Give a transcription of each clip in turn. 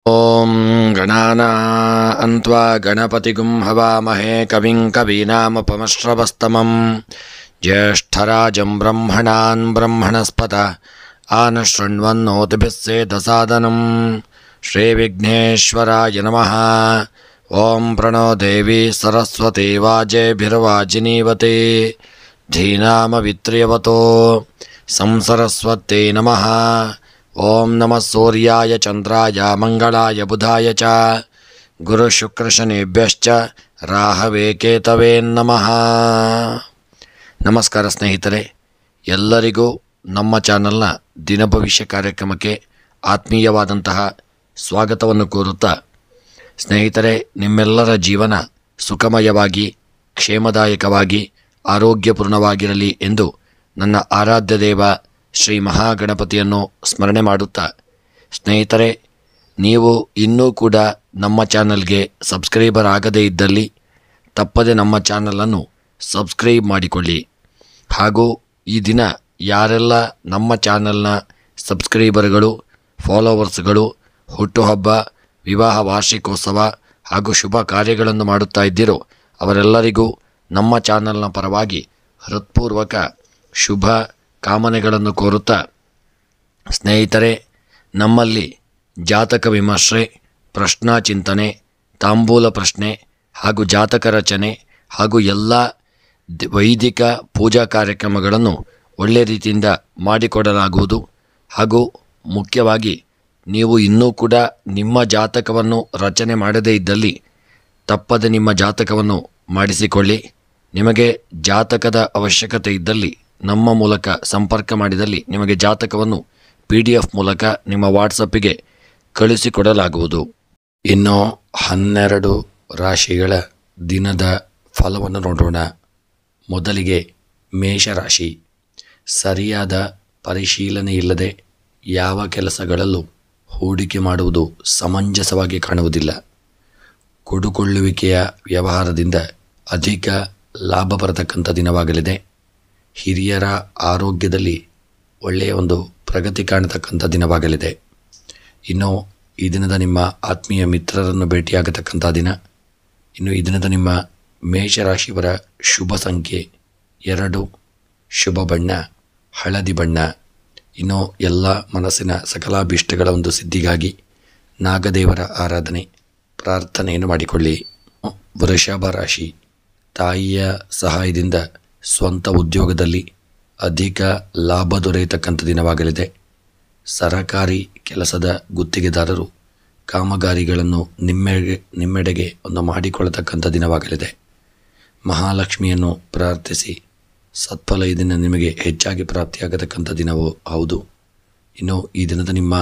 ಓಂ ಗಣಾನಾನ್ವಾ ಗಣಪತಿಗುಂ ಹವಾಮಹೇ ಕವಿಂ ಕವೀನಾಮುಪಮಶ್ರವಸ್ತಮಂ ಜ್ಯೇಷ್ಠರಾಜಂ ಬ್ರಹ್ಮಣಾನ್ ಬ್ರಹ್ಮಣಸ್ಪತ ಆನಶೃಣ್ವನ್ನೋತಿಭಿಸ್ಸೇದಸಾದನಂ ಶ್ರೀವಿಘ್ನೇಶ್ವರಾಯ ನಮಃ. ಓಂ ಪ್ರಣೋ ದೇವಿ ಸರಸ್ವತಿ ವಾಜೇಭಿರ್ವಾಜಿನೀವತಿ ಧೀನಾಮವಿತ್ರ್ಯವತೋ ಸಂಸರಸ್ವತ್ಯೈ ನಮಃ. ಓಂ ನಮಃ ಸೂರ್ಯಾಯ ಚಂದ್ರಾಯ ಮಂಗಳಾಯ ಬುಧಾಯ ಚ ಗುರುಶುಕ್ರಶನಿಭ್ಯಶ್ಚ ರಾಹವೇ ಕೇತವೇ ನಮಃ. ನಮಸ್ಕಾರ ಸ್ನೇಹಿತರೆ, ಎಲ್ಲರಿಗೂ ನಮ್ಮ ಚಾನಲ್ನ ದಿನಭವಿಷ್ಯ ಕಾರ್ಯಕ್ರಮಕ್ಕೆ ಆತ್ಮೀಯವಾದಂತಹ ಸ್ವಾಗತವನ್ನು ಕೋರುತ್ತಾ, ಸ್ನೇಹಿತರೆ, ನಿಮ್ಮೆಲ್ಲರ ಜೀವನ ಸುಖಮಯವಾಗಿ ಕ್ಷೇಮದಾಯಕವಾಗಿ ಆರೋಗ್ಯಪೂರ್ಣವಾಗಿರಲಿ ಎಂದು ನನ್ನ ಆರಾಧ್ಯ ದೇವ ಶ್ರೀ ಮಹಾಗಣಪತಿಯನ್ನು ಸ್ಮರಣೆ ಮಾಡುತ್ತಾ, ಸ್ನೇಹಿತರೆ, ನೀವು ಇನ್ನೂ ಕೂಡ ನಮ್ಮ ಚಾನಲ್ಗೆ ಸಬ್ಸ್ಕ್ರೈಬರ್ ಆಗದೇ ಇದ್ದಲ್ಲಿ ತಪ್ಪದೆ ನಮ್ಮ ಚಾನಲನ್ನು ಸಬ್ಸ್ಕ್ರೈಬ್ ಮಾಡಿಕೊಳ್ಳಿ. ಹಾಗೂ ಈ ದಿನ ಯಾರೆಲ್ಲ ನಮ್ಮ ಚಾನಲ್ನ ಸಬ್ಸ್ಕ್ರೈಬರ್ಗಳು, ಫಾಲೋವರ್ಸ್ಗಳು ಹುಟ್ಟುಹಬ್ಬ, ವಿವಾಹ ವಾರ್ಷಿಕೋತ್ಸವ ಹಾಗೂ ಶುಭ ಕಾರ್ಯಗಳನ್ನು ಮಾಡುತ್ತಾ ಇದ್ದೀರೋ ಅವರೆಲ್ಲರಿಗೂ ನಮ್ಮ ಚಾನಲ್ನ ಪರವಾಗಿ ಹೃತ್ಪೂರ್ವಕ ಶುಭ ಕಾಮನೆಗಳನ್ನು ಕೋರುತ್ತಾ, ಸ್ನೇಹಿತರೆ, ನಮ್ಮಲ್ಲಿ ಜಾತಕ ವಿಮರ್ಶೆ, ಪ್ರಶ್ನಾ ಚಿಂತನೆ, ತಾಂಬೂಲ ಪ್ರಶ್ನೆ ಹಾಗೂ ಜಾತಕ ರಚನೆ ಹಾಗೂ ಎಲ್ಲ ವೈದಿಕ ಪೂಜಾ ಕಾರ್ಯಕ್ರಮಗಳನ್ನು ಒಳ್ಳೆಯ ರೀತಿಯಿಂದ ಮಾಡಿಕೊಡಲಾಗುವುದು. ಹಾಗೂ ಮುಖ್ಯವಾಗಿ ನೀವು ಇನ್ನೂ ಕೂಡ ನಿಮ್ಮ ಜಾತಕವನ್ನು ರಚನೆ ಮಾಡದೇ ಇದ್ದಲ್ಲಿ ತಪ್ಪದೆ ನಿಮ್ಮ ಜಾತಕವನ್ನು ಮಾಡಿಸಿಕೊಳ್ಳಿ. ನಿಮಗೆ ಜಾತಕದ ಅವಶ್ಯಕತೆ ಇದ್ದಲ್ಲಿ ನಮ್ಮ ಮೂಲಕ ಸಂಪರ್ಕ ಮಾಡಿದಲ್ಲಿ ನಿಮಗೆ ಜಾತಕವನ್ನು PDF ಮೂಲಕ ನಿಮ್ಮ ವಾಟ್ಸಪ್ಪಿಗೆ ಕಳಿಸಿಕೊಡಲಾಗುವುದು. ಇನ್ನು 12 ರಾಶಿಗಳ ದಿನದ ಫಲವನ್ನು ನೋಡೋಣ. ಮೊದಲಿಗೆ ಮೇಷರಾಶಿ. ಸರಿಯಾದ ಪರಿಶೀಲನೆ ಇಲ್ಲದೆ ಯಾವ ಕೆಲಸಗಳಲ್ಲೂ ಹೂಡಿಕೆ ಮಾಡುವುದು ಸಮಂಜಸವಾಗಿ ಕಾಣುವುದಿಲ್ಲ. ಕೊಡುಕೊಳ್ಳುವಿಕೆಯ ವ್ಯವಹಾರದಿಂದ ಅಧಿಕ ಲಾಭ ಬರತಕ್ಕಂಥ ದಿನವಾಗಲಿದೆ. ಹಿರಿಯರ ಆರೋಗ್ಯದಲ್ಲಿ ಒಳ್ಳೆಯ ಒಂದು ಪ್ರಗತಿ ಕಾಣತಕ್ಕಂಥ ದಿನವಾಗಲಿದೆ. ಇನ್ನು ಈ ದಿನದ ನಿಮ್ಮ ಆತ್ಮೀಯ ಮಿತ್ರರನ್ನು ಭೇಟಿಯಾಗತಕ್ಕಂಥ ದಿನ. ಇನ್ನು ಈ ದಿನದ ನಿಮ್ಮ ಮೇಷರಾಶಿಯವರ ಶುಭ ಸಂಖ್ಯೆ 2, ಶುಭ ಬಣ್ಣ ಹಳದಿ ಬಣ್ಣ. ಇನ್ನು ಎಲ್ಲ ಮನಸ್ಸಿನ ಸಕಲಾಭೀಷ್ಟಗಳ ಒಂದು ಸಿದ್ಧಿಗಾಗಿ ನಾಗದೇವರ ಆರಾಧನೆ ಪ್ರಾರ್ಥನೆಯನ್ನು ಮಾಡಿಕೊಳ್ಳಿ. ವೃಷಭ ರಾಶಿ. ತಾಯಿಯ ಸಹಾಯದಿಂದ ಸ್ವಂತ ಉದ್ಯೋಗದಲ್ಲಿ ಅಧಿಕ ಲಾಭ ದೊರೆಯತಕ್ಕಂಥ ದಿನವಾಗಲಿದೆ. ಸರಕಾರಿ ಕೆಲಸದ ಗುತ್ತಿಗೆದಾರರು ಕಾಮಗಾರಿಗಳನ್ನು ನಿಮ್ಮೆಡೆಗೆ ಒಂದು ಮಾಡಿಕೊಳ್ಳತಕ್ಕಂಥ ದಿನವಾಗಲಿದೆ. ಮಹಾಲಕ್ಷ್ಮಿಯನ್ನು ಪ್ರಾರ್ಥಿಸಿ ಸತ್ಫಲ ಈ ದಿನ ನಿಮಗೆ ಹೆಚ್ಚಾಗಿ ಪ್ರಾಪ್ತಿಯಾಗತಕ್ಕಂಥ ದಿನವೂ ಹೌದು. ಇನ್ನು ಈ ದಿನದ ನಿಮ್ಮ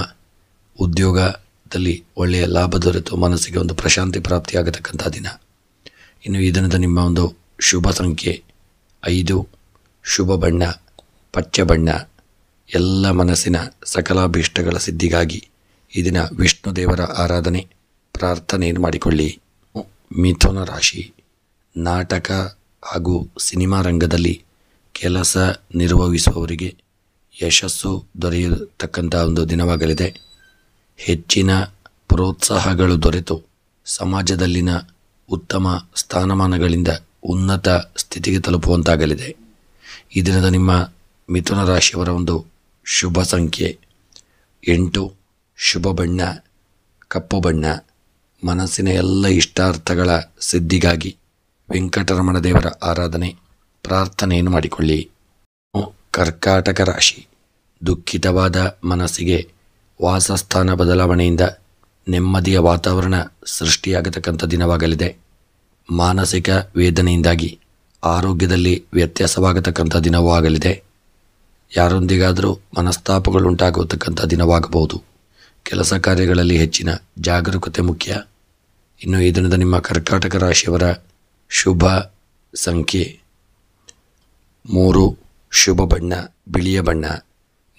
ಉದ್ಯೋಗದಲ್ಲಿ ಒಳ್ಳೆಯ ಲಾಭ ದೊರೆತು ಮನಸ್ಸಿಗೆ ಒಂದು ಪ್ರಶಾಂತಿ ಪ್ರಾಪ್ತಿಯಾಗತಕ್ಕಂಥ ದಿನ. ಇನ್ನು ಈ ದಿನದ ನಿಮ್ಮ ಒಂದು ಶುಭ ಸಂಖ್ಯೆ 5, ಶುಭ ಬಣ್ಣ ಪಚ್ಚ ಬಣ್ಣ. ಎಲ್ಲ ಮನಸ್ಸಿನ ಸಕಲಾಭೀಷ್ಟಗಳ ಸಿದ್ಧಿಗಾಗಿ ಈ ದಿನ ವಿಷ್ಣು ದೇವರ ಆರಾಧನೆ ಪ್ರಾರ್ಥನೆಯನ್ನು ಮಾಡಿಕೊಳ್ಳಿ. ಮಿಥುನ ರಾಶಿ. ನಾಟಕ ಹಾಗೂ ಸಿನಿಮಾ ರಂಗದಲ್ಲಿ ಕೆಲಸ ನಿರ್ವಹಿಸುವವರಿಗೆ ಯಶಸ್ಸು ದೊರೆಯತಕ್ಕಂಥ ಒಂದು ದಿನವಾಗಲಿದೆ. ಹೆಚ್ಚಿನ ಪ್ರೋತ್ಸಾಹಗಳು ದೊರೆತು ಸಮಾಜದಲ್ಲಿನ ಉತ್ತಮ ಸ್ಥಾನಮಾನಗಳಿಂದ ಉನ್ನತ ಸ್ಥಿತಿಗೆ ತಲುಪುವಂತಾಗಲಿದೆ. ಈ ದಿನದ ನಿಮ್ಮ ಮಿಥುನ ರಾಶಿಯವರ ಒಂದು ಶುಭ ಸಂಖ್ಯೆ 8, ಶುಭ ಬಣ್ಣ ಕಪ್ಪು ಬಣ್ಣ. ಮನಸ್ಸಿನ ಎಲ್ಲ ಇಷ್ಟಾರ್ಥಗಳ ಸಿದ್ಧಿಗಾಗಿ ವೆಂಕಟರಮಣ ದೇವರ ಆರಾಧನೆ ಪ್ರಾರ್ಥನೆಯನ್ನು ಮಾಡಿಕೊಳ್ಳಿ. ಕರ್ಕಾಟಕ ರಾಶಿ. ದುಃಖಿತವಾದ ಮನಸ್ಸಿಗೆ ವಾಸಸ್ಥಾನ ಬದಲಾವಣೆಯಿಂದ ನೆಮ್ಮದಿಯ ವಾತಾವರಣ ಸೃಷ್ಟಿಯಾಗತಕ್ಕಂಥ ದಿನವಾಗಲಿದೆ. ಮಾನಸಿಕ ವೇದನೆಯಿಂದಾಗಿ ಆರೋಗ್ಯದಲ್ಲಿ ವ್ಯತ್ಯಾಸವಾಗತಕ್ಕಂಥ ದಿನವೂ ಆಗಲಿದೆ. ಯಾರೊಂದಿಗಾದರೂ ಮನಸ್ತಾಪಗಳುಂಟಾಗತಕ್ಕಂಥ ದಿನವಾಗಬಹುದು. ಕೆಲಸ ಕಾರ್ಯಗಳಲ್ಲಿ ಹೆಚ್ಚಿನ ಜಾಗರೂಕತೆ ಮುಖ್ಯ. ಇನ್ನು ಈ ದಿನದ ನಿಮ್ಮ ಕರ್ಕಾಟಕ ರಾಶಿಯವರ ಶುಭ ಸಂಖ್ಯೆ 3, ಶುಭ ಬಣ್ಣ ಬಿಳಿಯ ಬಣ್ಣ.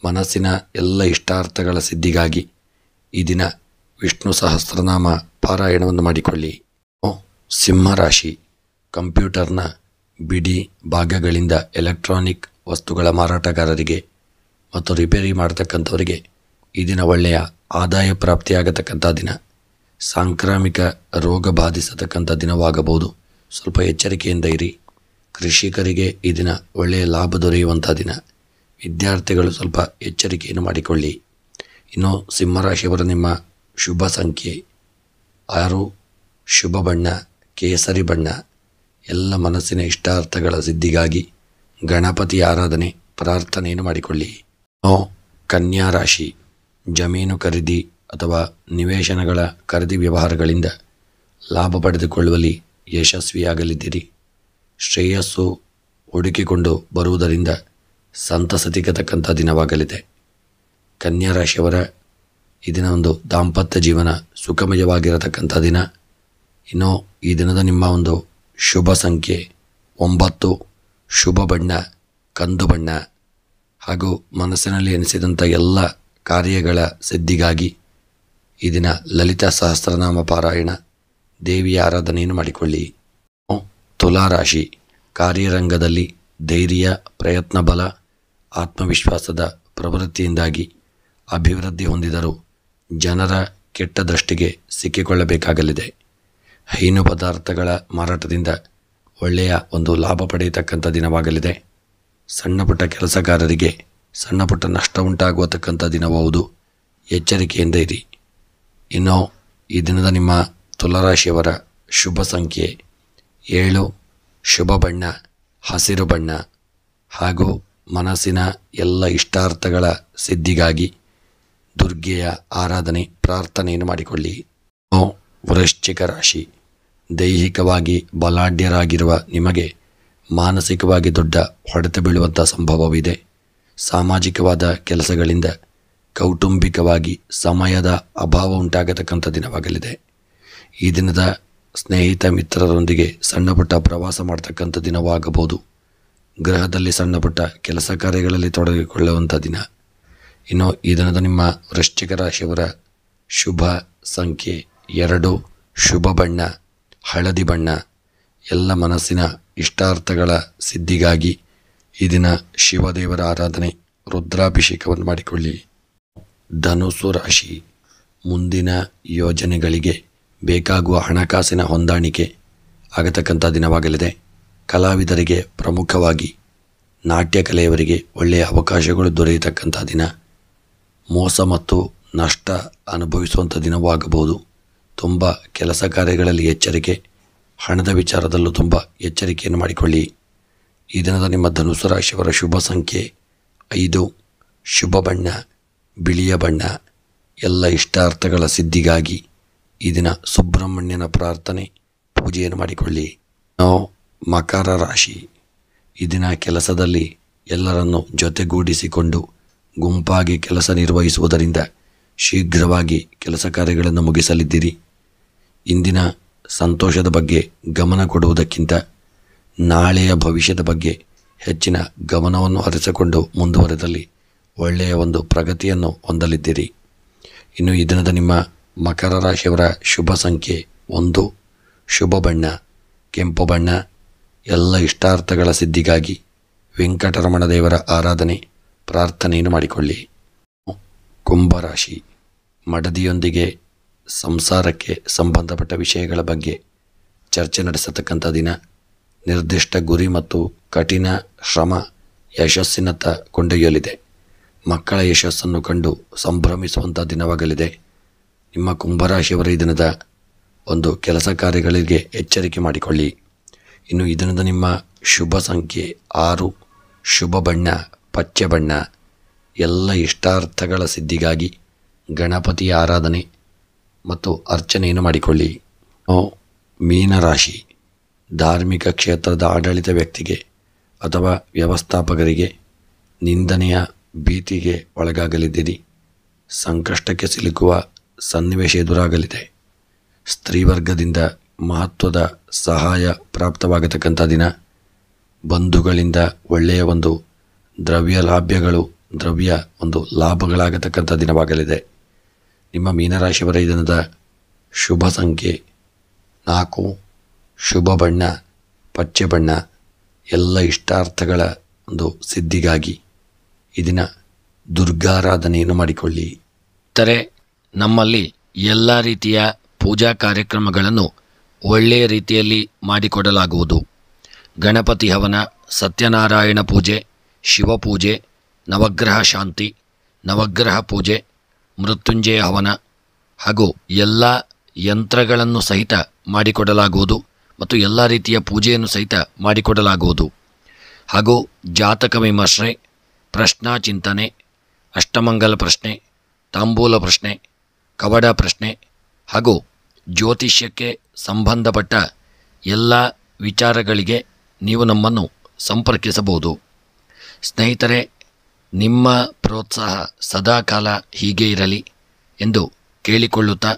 ಮನಸ್ಸಿನ ಎಲ್ಲ ಇಷ್ಟಾರ್ಥಗಳ ಸಿದ್ಧಿಗಾಗಿ ಈ ದಿನ ವಿಷ್ಣು ಸಹಸ್ರನಾಮ ಪಾರಾಯಣವನ್ನು ಮಾಡಿಕೊಳ್ಳಿ. ಸಿಂಹರಾಶಿ. ಕಂಪ್ಯೂಟರ್ನ ಬಿಡಿ ಭಾಗಗಳಿಂದ ಎಲೆಕ್ಟ್ರಾನಿಕ್ ವಸ್ತುಗಳ ಮಾರಾಟಗಾರರಿಗೆ ಮತ್ತು ರಿಪೇರಿ ಮಾಡತಕ್ಕಂಥವರಿಗೆ ಈ ದಿನ ಒಳ್ಳೆಯ ಆದಾಯ ಪ್ರಾಪ್ತಿಯಾಗತಕ್ಕಂಥ ದಿನ. ಸಾಂಕ್ರಾಮಿಕ ರೋಗ ಬಾಧಿಸತಕ್ಕಂಥ ದಿನವಾಗಬಹುದು. ಸ್ವಲ್ಪ ಎಚ್ಚರಿಕೆಯಿಂದ ಇರಿ. ಕೃಷಿಕರಿಗೆ ಈ ದಿನ ಒಳ್ಳೆಯ ಲಾಭ ದೊರೆಯುವಂಥ ದಿನ. ವಿದ್ಯಾರ್ಥಿಗಳು ಸ್ವಲ್ಪ ಎಚ್ಚರಿಕೆಯನ್ನು ಮಾಡಿಕೊಳ್ಳಿ. ಇನ್ನು ಸಿಂಹರಾಶಿಯವರ ನಿಮ್ಮ ಶುಭ ಸಂಖ್ಯೆ 6, ಶುಭ ಬಣ್ಣ ಕೇಸರಿ ಬಣ್ಣ. ಎಲ್ಲ ಮನಸ್ಸಿನ ಇಷ್ಟಾರ್ಥಗಳ ಸಿದ್ಧಿಗಾಗಿ ಗಣಪತಿ ಆರಾಧನೆ ಪ್ರಾರ್ಥನೆಯನ್ನು ಮಾಡಿಕೊಳ್ಳಿ. ಕನ್ಯಾ ರಾಶಿ, ಜಮೀನು ಖರೀದಿ ಅಥವಾ ನಿವೇಶನಗಳ ಖರೀದಿ ವ್ಯವಹಾರಗಳಿಂದ ಲಾಭ ಪಡೆದುಕೊಳ್ಳುವಲ್ಲಿ ಯಶಸ್ವಿಯಾಗಲಿದ್ದೀರಿ. ಶ್ರೇಯಸ್ಸು ಹುಡುಕಿಕೊಂಡು ಬರುವುದರಿಂದ ಸಂತಸತಿಗತಕ್ಕಂಥ ದಿನವಾಗಲಿದೆ. ಕನ್ಯಾ ರಾಶಿಯವರ ಈ ದಿನ ಒಂದು ದಾಂಪತ್ಯ ಜೀವನ ಸುಖಮಯವಾಗಿರತಕ್ಕಂಥ ದಿನ. ಇನ್ನು ಈ ದಿನದ ನಿಮ್ಮ ಒಂದು ಶುಭ ಸಂಖ್ಯೆ 9, ಶುಭ ಬಣ್ಣ ಕಂದು ಬಣ್ಣ. ಹಾಗೂ ಮನಸ್ಸಿನಲ್ಲಿ ಎನಿಸಿದಂಥ ಎಲ್ಲ ಕಾರ್ಯಗಳ ಸಿದ್ಧಿಗಾಗಿ ಈ ದಿನ ಲಲಿತಾ ಸಹಸ್ರನಾಮ ಪಾರಾಯಣ, ದೇವಿಯ ಆರಾಧನೆಯನ್ನು ಮಾಡಿಕೊಳ್ಳಿ. ತುಲಾರಾಶಿ, ಕಾರ್ಯರಂಗದಲ್ಲಿ ಧೈರ್ಯ, ಪ್ರಯತ್ನ ಬಲ, ಆತ್ಮವಿಶ್ವಾಸದ ಪ್ರವೃತ್ತಿಯಿಂದಾಗಿ ಅಭಿವೃದ್ಧಿ ಹೊಂದಿದರೂ ಜನರ ಕೆಟ್ಟ ದೃಷ್ಟಿಗೆ ಸಿಕ್ಕಿಕೊಳ್ಳಬೇಕಾಗಲಿದೆ. ಹೈನು ಪದಾರ್ಥಗಳ ಮಾರಾಟದಿಂದ ಒಳ್ಳೆಯ ಒಂದು ಲಾಭ ಪಡೆಯತಕ್ಕಂಥ ದಿನವಾಗಲಿದೆ. ಸಣ್ಣ ಪುಟ್ಟ ಕೆಲಸಗಾರರಿಗೆ ಸಣ್ಣ ಪುಟ್ಟ ನಷ್ಟ ಉಂಟಾಗುವತಕ್ಕಂಥ ದಿನವಾಗುವುದು. ಎಚ್ಚರಿಕೆಯಿಂದ ಇರಿ. ಇನ್ನು ಈ ದಿನದ ನಿಮ್ಮ ತುಲಾರಾಶಿಯವರ ಶುಭ ಸಂಖ್ಯೆ 7, ಶುಭ ಬಣ್ಣ ಹಸಿರು ಬಣ್ಣ. ಹಾಗೂ ಮನಸ್ಸಿನ ಎಲ್ಲ ಇಷ್ಟಾರ್ಥಗಳ ಸಿದ್ಧಿಗಾಗಿ ದುರ್ಗೆಯ ಆರಾಧನೆ ಪ್ರಾರ್ಥನೆಯನ್ನು ಮಾಡಿಕೊಳ್ಳಿ. ವೃಶ್ಚಿಕ ರಾಶಿ, ದೈಹಿಕವಾಗಿ ಬಲಾಢ್ಯರಾಗಿರುವ ನಿಮಗೆ ಮಾನಸಿಕವಾಗಿ ದೊಡ್ಡ ಹೊಡೆತ ಬೀಳುವಂಥ ಸಂಭವವಿದೆ. ಸಾಮಾಜಿಕವಾದ ಕೆಲಸಗಳಿಂದ ಕೌಟುಂಬಿಕವಾಗಿ ಸಮಯದ ಅಭಾವ ಉಂಟಾಗತಕ್ಕಂಥ ದಿನವಾಗಲಿದೆ. ಈ ದಿನದ ಸ್ನೇಹಿತ ಮಿತ್ರರೊಂದಿಗೆ ಸಣ್ಣ ಪುಟ್ಟ ಪ್ರವಾಸ ಮಾಡ್ತಕ್ಕಂಥ ದಿನವಾಗಬಹುದು. ಗೃಹದಲ್ಲಿ ಸಣ್ಣ ಪುಟ್ಟ ಕೆಲಸ ಕಾರ್ಯಗಳಲ್ಲಿ ತೊಡಗಿಕೊಳ್ಳುವಂಥ ದಿನ. ಇನ್ನು ಈ ದಿನದ ನಿಮ್ಮ ವೃಶ್ಚಿಕ ರಾಶಿಯವರ ಶುಭ ಸಂಖ್ಯೆ 2, ಶುಭ ಬಣ್ಣ ಹಳದಿ ಬಣ್ಣ. ಎಲ್ಲ ಮನಸ್ಸಿನ ಇಷ್ಟಾರ್ಥಗಳ ಸಿದ್ಧಿಗಾಗಿ ಈ ದಿನ ಶಿವದೇವರ ಆರಾಧನೆ, ರುದ್ರಾಭಿಷೇಕವನ್ನು ಮಾಡಿಕೊಳ್ಳಿ. ಧನುಸ್ಸು ರಾಶಿ, ಮುಂದಿನ ಯೋಜನೆಗಳಿಗೆ ಬೇಕಾಗುವ ಹಣಕಾಸಿನ ಹೊಂದಾಣಿಕೆ ಆಗತಕ್ಕಂಥ ದಿನವಾಗಲಿದೆ. ಕಲಾವಿದರಿಗೆ, ಪ್ರಮುಖವಾಗಿ ನಾಟ್ಯ ಕಲೆಯವರಿಗೆ ಒಳ್ಳೆಯ ಅವಕಾಶಗಳು ದೊರೆಯತಕ್ಕಂಥ ದಿನ. ಮೋಸ ಮತ್ತು ನಷ್ಟ ಅನುಭವಿಸುವಂಥ ದಿನವಾಗಬಹುದು. ತುಂಬ ಕೆಲಸ ಕಾರ್ಯಗಳಲ್ಲಿ ಎಚ್ಚರಿಕೆ, ಹಣದ ವಿಚಾರದಲ್ಲೂ ತುಂಬ ಎಚ್ಚರಿಕೆಯನ್ನು ಮಾಡಿಕೊಳ್ಳಿ. ಈ ದಿನದ ನಿಮ್ಮ ಧನುಸ್ಸು ರಾಶಿಯವರ ಶುಭ ಸಂಖ್ಯೆ 5, ಶುಭ ಬಣ್ಣ ಬಿಳಿಯ ಬಣ್ಣ. ಎಲ್ಲ ಇಷ್ಟಾರ್ಥಗಳ ಸಿದ್ಧಿಗಾಗಿ ಈ ದಿನ ಸುಬ್ರಹ್ಮಣ್ಯನ ಪ್ರಾರ್ಥನೆ, ಪೂಜೆಯನ್ನು ಮಾಡಿಕೊಳ್ಳಿ. ಮಕರ ರಾಶಿ, ಈ ದಿನ ಕೆಲಸದಲ್ಲಿ ಎಲ್ಲರನ್ನು ಜೊತೆಗೂಡಿಸಿಕೊಂಡು ಗುಂಪಾಗಿ ಕೆಲಸ ನಿರ್ವಹಿಸುವುದರಿಂದ ಶೀಘ್ರವಾಗಿ ಕೆಲಸ ಕಾರ್ಯಗಳನ್ನು ಮುಗಿಸಲಿದ್ದೀರಿ. ಇಂದಿನ ಸಂತೋಷದ ಬಗ್ಗೆ ಗಮನ ಕೊಡುವುದಕ್ಕಿಂತ ನಾಳೆಯ ಭವಿಷ್ಯದ ಬಗ್ಗೆ ಹೆಚ್ಚಿನ ಗಮನವನ್ನು ಹರಿಸಿಕೊಂಡು ಮುಂದುವರೆದಲ್ಲಿ ಒಳ್ಳೆಯ ಒಂದು ಪ್ರಗತಿಯನ್ನು ಹೊಂದಲಿದ್ದೀರಿ. ಇನ್ನು ಈ ದಿನದ ನಿಮ್ಮ ಮಕರ ರಾಶಿಯವರ ಶುಭ ಸಂಖ್ಯೆ 1, ಶುಭ ಬಣ್ಣ ಕೆಂಪು ಬಣ್ಣ. ಎಲ್ಲ ಇಷ್ಟಾರ್ಥಗಳ ಸಿದ್ಧಿಗಾಗಿ ವೆಂಕಟರಮಣ ದೇವರ ಆರಾಧನೆ, ಪ್ರಾರ್ಥನೆಯನ್ನು ಮಾಡಿಕೊಳ್ಳಿ. ಕುಂಭರಾಶಿ, ಮಡದಿಯೊಂದಿಗೆ ಸಂಸಾರಕ್ಕೆ ಸಂಬಂಧಪಟ್ಟ ವಿಷಯಗಳ ಬಗ್ಗೆ ಚರ್ಚೆ ನಡೆಸತಕ್ಕಂಥ ದಿನ. ನಿರ್ದಿಷ್ಟ ಗುರಿ ಮತ್ತು ಕಠಿಣ ಶ್ರಮ ಯಶಸ್ಸಿನತ್ತ ಕೊಂಡೊಯ್ಯಲಿದೆ. ಮಕ್ಕಳ ಯಶಸ್ಸನ್ನು ಕಂಡು ಸಂಭ್ರಮಿಸುವಂಥ ದಿನವಾಗಲಿದೆ. ನಿಮ್ಮ ಕುಂಭರಾಶಿಯವರ ಈ ದಿನದ ಒಂದು ಕೆಲಸ ಕಾರ್ಯಗಳಿಗೆ ಎಚ್ಚರಿಕೆ ಮಾಡಿಕೊಳ್ಳಿ. ಇನ್ನು ಈ ದಿನದ ನಿಮ್ಮ ಶುಭ ಸಂಖ್ಯೆ 6, ಶುಭ ಬಣ್ಣ ಪಚ್ಚೆ ಬಣ್ಣ. ಎಲ್ಲ ಇಷ್ಟಾರ್ಥಗಳ ಸಿದ್ಧಿಗಾಗಿ ಗಣಪತಿಯ ಆರಾಧನೆ ಮತ್ತು ಅರ್ಚನೆಯನ್ನು ಮಾಡಿಕೊಳ್ಳಿ. ಮೀನರಾಶಿ, ಧಾರ್ಮಿಕ ಕ್ಷೇತ್ರದ ಆಡಳಿತ ವ್ಯಕ್ತಿಗೆ ಅಥವಾ ವ್ಯವಸ್ಥಾಪಕರಿಗೆ ನಿಂದನೆಯ ಭೀತಿಗೆ ಒಳಗಾಗಲಿದ್ದೀರಿ. ಸಂಕಷ್ಟಕ್ಕೆ ಸಿಲುಕುವ ಸನ್ನಿವೇಶ ಎದುರಾಗಲಿದೆ. ಸ್ತ್ರೀ ವರ್ಗದಿಂದ ಮಹತ್ವದ ಸಹಾಯ ಪ್ರಾಪ್ತವಾಗತಕ್ಕಂಥ ದಿನ. ಬಂಧುಗಳಿಂದ ಒಳ್ಳೆಯ ಒಂದು ದ್ರವ್ಯ ಒಂದು ಲಾಭಗಳಾಗತಕ್ಕಂಥ ದಿನವಾಗಲಿದೆ. ನಿಮ್ಮ ಮೀನರಾಶಿಯವರ ಈ ದಿನದ ಶುಭ ಸಂಖ್ಯೆ 4, ಶುಭ ಬಣ್ಣ ಪಚ್ಚೆ ಬಣ್ಣ. ಎಲ್ಲ ಇಷ್ಟಾರ್ಥಗಳ ಒಂದು ಸಿದ್ಧಿಗಾಗಿ ಈ ದಿನ ದುರ್ಗಾರಾಧನೆಯನ್ನು ಮಾಡಿಕೊಳ್ಳಿ. ನಮ್ಮಲ್ಲಿ ಎಲ್ಲ ರೀತಿಯ ಪೂಜಾ ಕಾರ್ಯಕ್ರಮಗಳನ್ನು ಒಳ್ಳೆಯ ರೀತಿಯಲ್ಲಿ ಮಾಡಿಕೊಡಲಾಗುವುದು. ಗಣಪತಿ ಹವನ, ಸತ್ಯನಾರಾಯಣ ಪೂಜೆ, ಶಿವಪೂಜೆ, ನವಗ್ರಹ ಶಾಂತಿ, ನವಗ್ರಹ ಪೂಜೆ, ಮೃತ್ಯುಂಜಯ ಹವನ ಹಾಗೂ ಎಲ್ಲ ಯಂತ್ರಗಳನ್ನು ಸಹಿತ ಮಾಡಿಕೊಡಲಾಗುವುದು ಮತ್ತು ಎಲ್ಲ ರೀತಿಯ ಪೂಜೆಯನ್ನು ಸಹಿತ ಮಾಡಿಕೊಡಲಾಗುವುದು. ಹಾಗೂ ಜಾತಕ ವಿಮರ್ಶೆ, ಪ್ರಶ್ನಾ ಚಿಂತನೆ, ಅಷ್ಟಮಂಗಲ ಪ್ರಶ್ನೆ, ತಾಂಬೂಲ ಪ್ರಶ್ನೆ, ಕವಡ ಪ್ರಶ್ನೆ ಹಾಗೂ ಜ್ಯೋತಿಷ್ಯಕ್ಕೆ ಸಂಬಂಧಪಟ್ಟ ಎಲ್ಲ ವಿಚಾರಗಳಿಗೆ ನೀವು ನಮ್ಮನ್ನು ಸಂಪರ್ಕಿಸಬಹುದು. ಸ್ನೇಹಿತರೆ, ನಿಮ್ಮ ಪ್ರೋತ್ಸಾಹ ಸದಾಕಾಲ ಹೀಗೆ ಇರಲಿ ಎಂದು ಕೇಳಿಕೊಳ್ಳುತ್ತಾ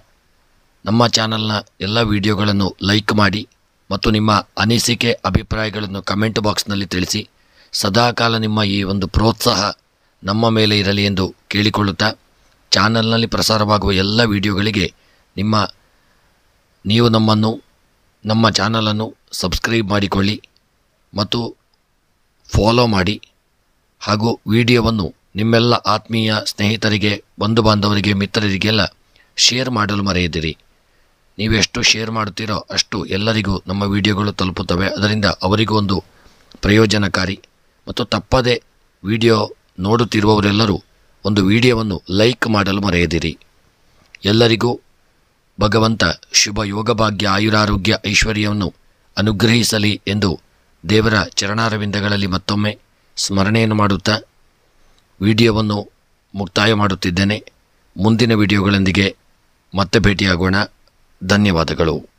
ನಮ್ಮ ಚಾನಲ್ನ ಎಲ್ಲ ವಿಡಿಯೋಗಳನ್ನು ಲೈಕ್ ಮಾಡಿ ಮತ್ತು ನಿಮ್ಮ ಅನಿಸಿಕೆ ಅಭಿಪ್ರಾಯಗಳನ್ನು ಕಮೆಂಟ್ ಬಾಕ್ಸ್ನಲ್ಲಿ ತಿಳಿಸಿ. ಸದಾಕಾಲ ನಿಮ್ಮ ಈ ಒಂದು ಪ್ರೋತ್ಸಾಹ ನಮ್ಮ ಮೇಲೆ ಇರಲಿ ಎಂದು ಕೇಳಿಕೊಳ್ಳುತ್ತಾ ಚಾನಲ್ನಲ್ಲಿ ಪ್ರಸಾರವಾಗುವ ಎಲ್ಲ ವಿಡಿಯೋಗಳಿಗೆ ನೀವು ನಮ್ಮ ಚಾನಲನ್ನು ಸಬ್ಸ್ಕ್ರೈಬ್ ಮಾಡಿಕೊಳ್ಳಿ ಮತ್ತು ಫಾಲೋ ಮಾಡಿ ಹಾಗೂ ವಿಡಿಯೋವನ್ನು ನಿಮ್ಮೆಲ್ಲ ಆತ್ಮೀಯ ಸ್ನೇಹಿತರಿಗೆ, ಬಂಧು ಬಾಂಧವರಿಗೆ, ಮಿತ್ರರಿಗೆಲ್ಲ ಶೇರ್ ಮಾಡಲು ಮರೆಯದಿರಿ. ನೀವೆಷ್ಟು ಶೇರ್ ಮಾಡುತ್ತೀರೋ ಅಷ್ಟು ಎಲ್ಲರಿಗೂ ನಮ್ಮ ವಿಡಿಯೋಗಳು ತಲುಪುತ್ತವೆ. ಅದರಿಂದ ಅವರಿಗೂ ಒಂದು ಪ್ರಯೋಜನಕಾರಿ. ಮತ್ತು ತಪ್ಪದೆ ವಿಡಿಯೋ ನೋಡುತ್ತಿರುವವರೆಲ್ಲರೂ ಒಂದು ವಿಡಿಯೋವನ್ನು ಲೈಕ್ ಮಾಡಲು ಮರೆಯದಿರಿ. ಎಲ್ಲರಿಗೂ ಭಗವಂತ ಶುಭ ಯೋಗಭಾಗ್ಯ, ಆಯುರಾರೋಗ್ಯ, ಐಶ್ವರ್ಯವನ್ನು ಅನುಗ್ರಹಿಸಲಿ ಎಂದು ದೇವರ ಚರಣಾರವಿಂದಗಳಲ್ಲಿ ಮತ್ತೊಮ್ಮೆ ಸ್ಮರಣೆಯನ್ನು ಮಾಡುತ್ತಾ ವಿಡಿಯೋವನ್ನು ಮುಕ್ತಾಯ ಮಾಡುತ್ತಿದ್ದೇನೆ. ಮುಂದಿನ ವಿಡಿಯೋಗಳೊಂದಿಗೆ ಮತ್ತೆ ಭೇಟಿಯಾಗೋಣ. ಧನ್ಯವಾದಗಳು.